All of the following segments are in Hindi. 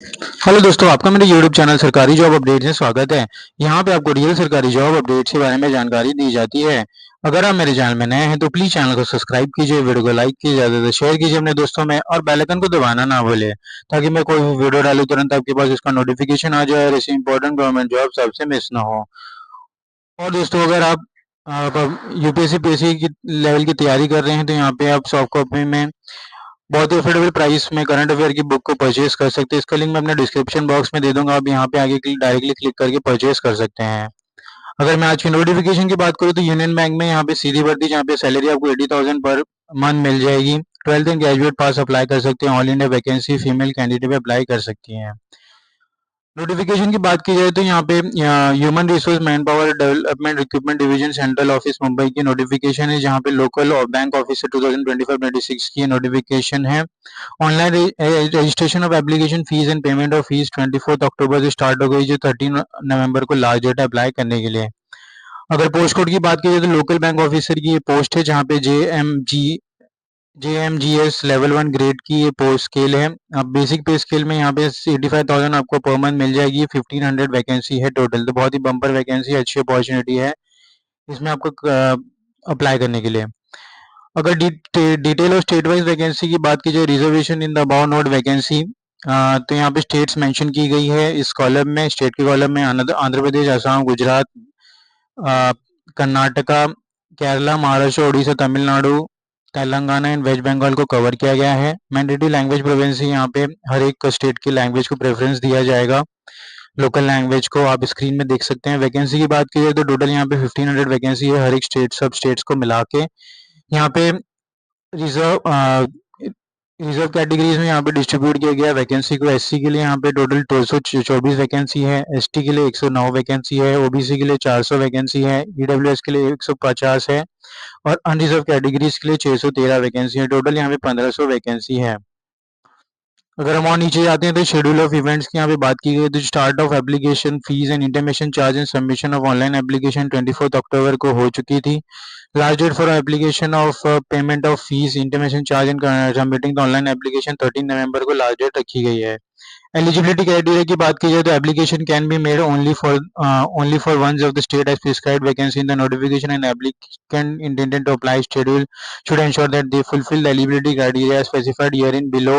हेलो दोस्तों, आपका मेरे यूट्यूब चैनल सरकारी जॉब अपडेट में स्वागत है। यहाँ पे आपको रियल सरकारी जॉब अपडेट्स के बारे में जानकारी दी जाती है। अगर आप मेरे चैनल में नए हैं तो प्लीज चैनल को सब्सक्राइब कीजिए, वीडियो को लाइक कीजिए, ज़्यादा से शेयर कीजिए अपने दोस्तों में और बेल आइकन को दबाना ना भूलें, ताकि मैं कोई भी वीडियो डालूं तुरंत आपके पास इसका नोटिफिकेशन आ जाए और ऐसी इंपॉर्टेंट गवर्नमेंट जॉब आपसे मिस ना हो। और दोस्तों, अगर आप यूपीएससी पीएससी की लेवल की तैयारी कर रहे हैं तो यहाँ पे आप सॉफ्ट कॉपी में बहुत ही अफोर्डेबल प्राइस में करंट अफेयर की बुक को परचेज कर सकते हैं। इसका लिंक मैं अपने डिस्क्रिप्शन बॉक्स में दे दूंगा, आप यहाँ पे आगे डायरेक्टली क्लिक करके परचेज कर सकते हैं। अगर मैं आज की नोटिफिकेशन की बात करूँ तो यूनियन बैंक में यहाँ पे सीधी भर्ती, जहाँ पे सैलरी आपको 80,000 पर मंथ मिल जाएगी। 12th and graduate pass apply कर सकते हैं। All India vacancy female candidate भी अप्लाई कर सकती हैं। नोटिफिकेशन की बात की जाए तो यहाँ पे human resource man power development recruitment division central office Mumbai की नोटिफिकेशन है, जहाँ पे लोकल और बैंक ऑफिसर 2025-26 की नोटिफिकेशन है। Online registration of application fees and payment of fees 24 अक्टूबर से स्टार्ट हो गई, जो 13 नवंबर को लास्ट डेट है अप्लाई करने के लिए। अगर पोस्ट कोड की बात की जाए तो लोकल बैंक ऑफिसर की ये पोस्ट है, जहाँ पे JMGS लेवल 1 ग्रेड की ये पोस्ट स्केल है। अब बेसिक पे स्केल में यहाँ पे 85,000 आपको पर मंथ मिल जाएगी। 1500 वैकेंसी है टोटल, तो बहुत ही बम्पर वैकेंसी, अच्छी अपॉर्चुनिटी है इसमें आपको अप्लाई करने के लिए। अगर डिटेल और स्टेट वाइज वैकेंसी की बात की जाए, reservation in the above note vacancy, तो यहाँ पे स्टेट्स मेंशन की गई है इस कॉलम में। स्टेट के कॉलम में आंध्र प्रदेश, असम, गुजरात, अ, कर्नाटका, केरला, महाराष्ट्र, उड़ीसा, तमिलनाडु, तेलंगाना एंड वेस्ट बंगाल को कवर किया गया है। मैंडेटरी लैंग्वेज प्रोविंसी, यहाँ पे हर एक स्टेट की लैंग्वेज को प्रेफरेंस दिया जाएगा। लोकल लैंग्वेज को आप स्क्रीन में देख सकते हैं। वैकेंसी की बात की जाए तो टोटल यहाँ पे 1500 वैकेंसी है, हर एक स्टेट सब स्टेट्स को मिला के। यहाँ पे रिजर्व रिजर्व कैटेगरीज में यहाँ पे डिस्ट्रीब्यूट किया गया वैकेंसी को। एससी के लिए यहाँ पे टोटल 224 वैकेंसी है, एसटी के लिए 109 वैकेंसी है, ओबीसी के लिए 400 वैकेंसी है, ईडब्ल्यूएस के लिए 150 है और अनरिजर्व कैटेगरीज के लिए 613 वैकेंसी है। टोटल यहाँ पे 1500 वैकेंसी है। अगर हम और नीचे जाते हैं तो शेड्यूल ऑफ इवेंट्स की यहाँ पे बात की गई तो start of application fees and intimation charge and submission of online application 24 अक्टूबर को हो चुकी थी। Last date for application of payment of fees intimation charge and submitting the online application 13 नवंबर को लास्ट डेट रखी गई है। एलिजिबिलिटी क्राइटेरिया की बात की जाए तो application can be made only for one of the state as prescribed vacancy in the notification and applicant intended to apply schedule should ensure that they fulfill the eligibility criteria specified herein below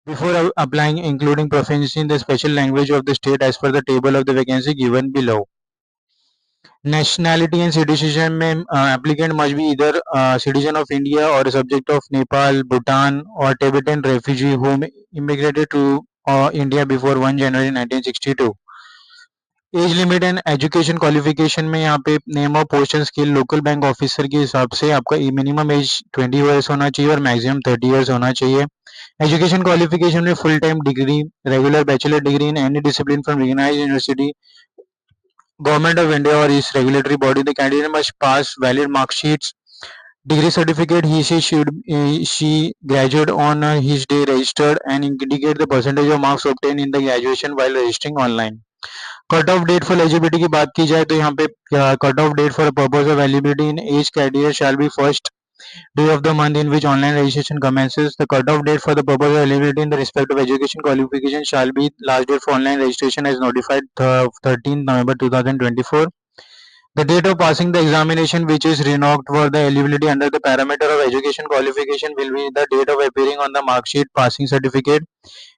before applying, including proficiency in the special language of the state as per the table of the vacancy given below. Nationality and citizenship में applicant must be either citizen of India or a subject of Nepal, Bhutan or Tibetan refugee whom immigrated to India before 1 January 1962. Age limit and education qualification में यहाँ पे name of post and skill local bank officer के हिसाब से आपका मिनिमम एज 20 ईयर्स होना चाहिए और मैक्सिमम 30 ईयर्स होना चाहिए। एजुकेशन क्वालिफिकेशन में full time degree, regular bachelor degree in any discipline from recognised university, government of India और इस regulatory body. The candidate must pass valid marksheets, degree certificate she graduated on his day registered and indicate the percentage of marks obtained in the graduation while registering online. Cut off date for eligibility की बात की जाए तो यहाँ पे cut off date for purpose of eligibility in age category shall be first day of the month in which online registration commences. The cutoff date for the purpose of eligibility in the respect of education qualification shall be last date for online registration as notified 13th November 2024. The date of passing the examination which is renowned for the eligibility under the parameter of education qualification will be the date of appearing on the mark sheet passing certificate,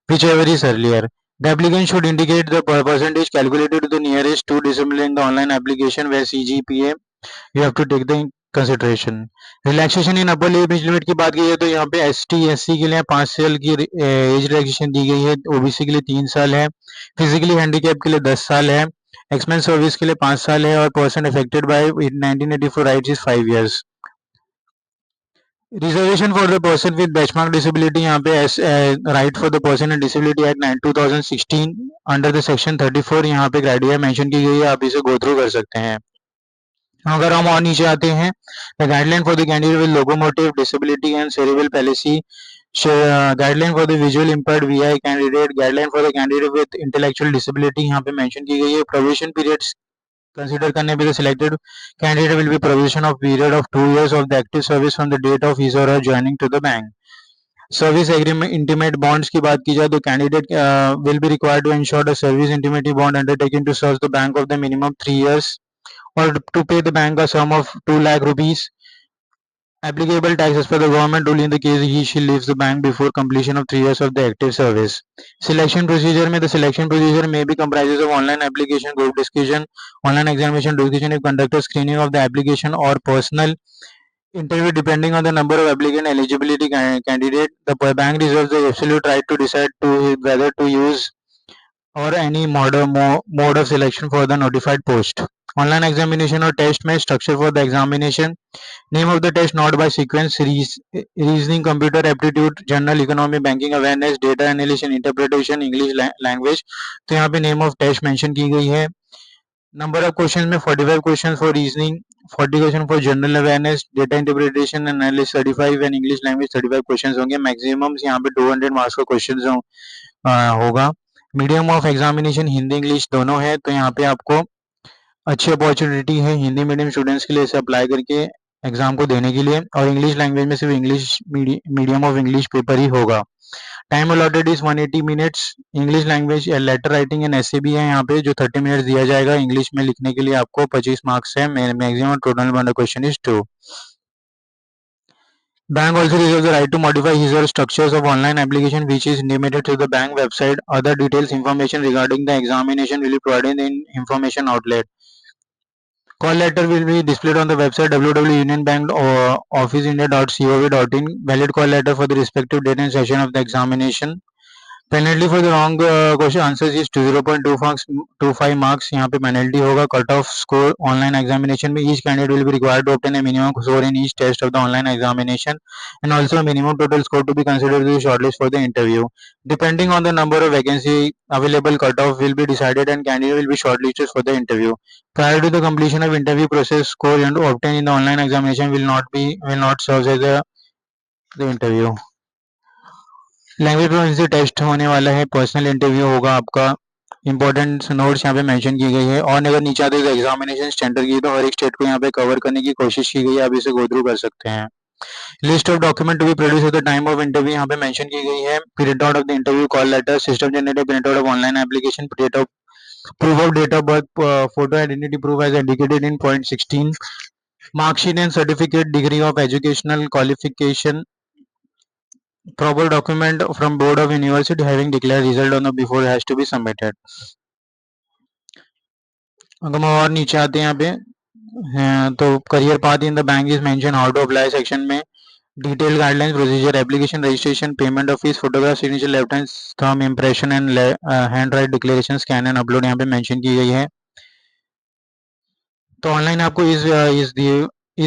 whichever is earlier. The applicant should indicate the percentage calculated to the nearest two decimal in the online application where CGPA you have to take the consideration. Relaxation in upper age limit की बात की जाए तो यहाँ पे ST SC के लिए 5 साल की एज रिलैक्सेशन दी गई है, ओबीसी के लिए 3 साल है, फिजिकली हैंडीकैप के लिए 10 साल है, एक्समेन सर्विस के लिए 5 साल है और person affected by 1984 rights is 5 years। Reservation for the person with benchmark disability, यहाँ पे right for the person and disability act 2016 under the section 34 यहाँ पे क्राइटेरिया मेंशन की गई है, आप इसे गो थ्रू कर सकते हैं। अगर हम और नीचे आते हैं, the guideline for the candidate with locomotive disability and cerebral palsy, guideline for the visual impaired VI candidate, guideline for the candidate with intellectual disability यहाँ पे मेंशन की गई है। प्रोविजन पीरियड्स कंसिडर करने पे the selected candidate will be provision of period of 2 years of the active service from the date of his or her joining to the bank. Service agreement intimate bonds की बात की जाए तो candidate will be required to insure a service intimate bond undertaking to serve the bank of the minimum 3 years or to pay the bank a sum of 2 lakh rupees applicable tax as per the government rule in the case he she leaves the bank before completion of 3 years of the active service. Selection procedure में the selection procedure may be comprises of online application, group discussion, online examination, discussion if conductor screening of the application or personal interview depending on the number of applicant eligibility candidate. The bank reserves the absolute right to decide to whether to use or any mode of selection for the notified post. Online examination or test में structure for the examination, name of the test not by sequence, reasoning, computer aptitude, general economy, banking awareness, data analysis, interpretation, English language. तो यहाँ पे name of test mention की गई है. नंबर ऑफ क्वेश्चन में 45 question for reasoning, 40 question for general awareness, data interpretation analysis 35 and English language 35 question होंगे. मैक्सिमम यहाँ पे 200 मार्क्स का क्वेश्चन होगा. Medium of examination Hindi English दोनों है, तो यहाँ पे आपको अच्छी अपॉर्चुनिटी है हिंदी मीडियम स्टूडेंट्स के लिए इसे अप्लाई करके एग्जाम को देने के लिए. और इंग्लिश लैंग्वेज में सिर्फ English medium of English paper ही होगा. Time allotted is 180 minutes. English language letter writing and ऐसे भी है यहाँ पे जो 30 मिनट्स दिया जाएगा. इंग्लिश में लिखने के लिए आपको 25 मार्क्स है. Maximum total number question is 2. Bank also reserves the right to modify his or structures of online application which is intimated to the bank website. Other details information regarding the examination will be provided in information outlet. Call letter will be displayed on the website www.unionbank.officeindia.gov.in. Valid call letter for the respective date and session of the examination. Penalty for the wrong question answers is 0.25 marks यहाँ पे पेनल्टी होगा. Cut off score online examination में each candidate will be required to obtain a minimum score in each test of the online examination and also minimum total score to be considered to shortlist for the interview. Depending on the number of vacancy available cut off will be decided and candidate will be shortlisted for the interview. Prior to the completion of interview process, score obtained in the online examination will not serve as the interview. Language proficiency test होने वाला है. पर्सनल इंटरव्यू होगा आपका. इंपॉर्टेंट नोट्स यहाँ पे मेंशन की गई है. और अगर नीचे आते एग्जामिनेशन स्टैंडर्ड की तो हर एक स्टेट को यहाँ पे कवर करने की कोशिश की गई है. आप इसे गो थ्रू कर सकते हैं. List of document to be produce at the time of interview यहाँ पे मेंशन की गई है. Print out of the interview call letter, system generated print out of online application, proof of date of birth, photo identity proof as indicated in point 16, marksheet and certificate, degree of educational qualification, proper document from board of university having declared result on the before has to be submitted. अगर हम और नीचे आते हैं यहाँ पे तो career path in the bank is mention how to apply section में detail guidelines procedure application registration payment of fees photograph signature left hand thumb impression and hand write declaration scan and upload यहाँ पे मेंशन की गई है. तो ऑनलाइन आपको इस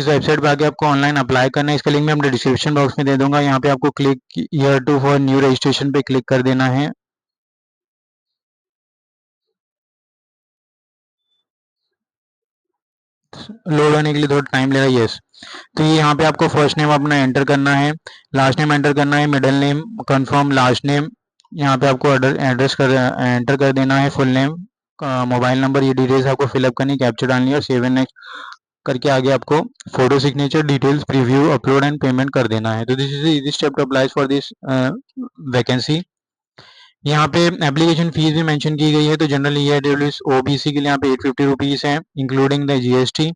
वेबसाइट पे आके आपको ऑनलाइन अप्लाई करना है. इसका लिंक मैं अपने डिस्क्रिप्शन बॉक्स में दे दूंगा. यहाँ पे आपको click here to for new registration पे क्लिक कर देना है. लोड होने के लिए थोड़ा टाइम लेगा. यस, तो ये यहाँ पे आपको फर्स्ट नेम अपना एंटर करना है, लास्ट नेम एंटर करना है, middle name confirm, last name यहाँ पे आपको एड्रेस एंटर कर देना है, फुल नेम, मोबाइल नंबर, ये डिटेल्स आपको फिलअप करनी, कैप्चर डालनी है और सेव एंड नेक्स्ट करके आगे आपको photo signature details preview upload and payment कर देना है. तो this is easy step to apply for this vacancy. यहाँ पे एप्लीकेशन फीस भी मेंशन की गई है. तो जनरल ईडब्ल्यूएस ओबीसी के लिए यहाँ पे 850 रुपीज है including the GST.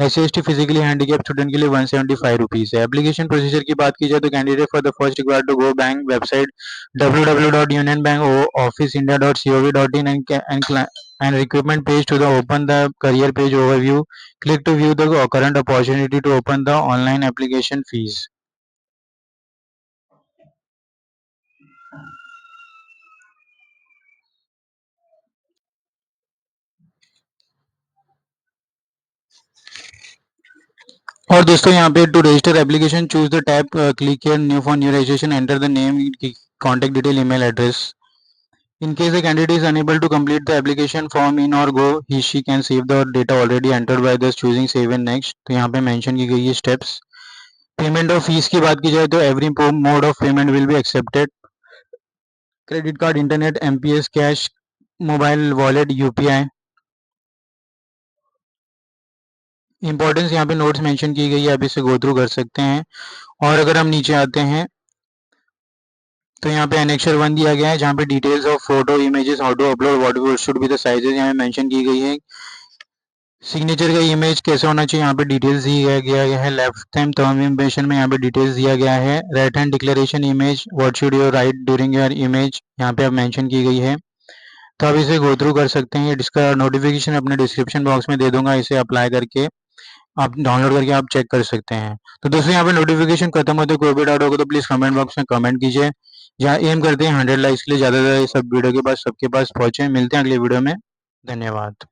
SC ST physically handicap student के लिए 175 रुपीज है. एप्लीकेशन प्रोसीजर की बात की जाए तो candidate for the first required to go bank website www.unionbank.officeindia.gov.in and recruitment page to the open the career page overview. Click to view the current opportunity to open the online application fees. और दोस्तों यहाँ पे to register application choose the tab click here new for new registration enter the name contact detail email address. In case the candidate is unable to complete the application form in or go, she can save the data already entered by thus choosing save and next. तो यहाँ पे मेंशन की गई है स्टेप्स. पेमेंट ऑफ फीस की बात की जाए तो every mode of payment will be accepted. Credit card, internet, MPS, cash, mobile wallet, UPI. Importance यहाँ पे नोट्स मेंशन की गई है, आप इसे गो थ्रू कर सकते हैं. और अगर हम नीचे आते हैं तो यहाँ पे एनेक्चर 1 दिया गया है, जहाँ पे details of photo, images, how to upload, what should be the sizes यहाँ मेंशन की गई है। सिग्नेचर का इमेज कैसे होना चाहिए, यहाँ पे डिटेल्स दिया गया है। लेफ्ट हैंड थंब इम्प्रेशन में यहाँ पे डिटेल्स दिया गया है। Right hand declaration image, what should you right during your image, यहाँ पे अब मेंशन की गई है। तो आप इसे गो थ्रू कर सकते हैं। इसका नोटिफिकेशन अपने डिस्क्रिप्शन बॉक्स में दे दूंगा, इसे अप्लाई करके आप डाउनलोड करके आप चेक कर सकते हैं। तो दोस्तों यहाँ पे नोटिफिकेशन खत्म होते कोई भी डाउट होगा तो प्लीज कमेंट बॉक्स में कमेंट कीजिए। यहाँ एम करते हैं 100 लाइक्स के लिए, ज़्यादा से ज़्यादा ये सब वीडियो के पास सबके पास पहुंचे। मिलते हैं अगले वीडियो में। धन्यवाद।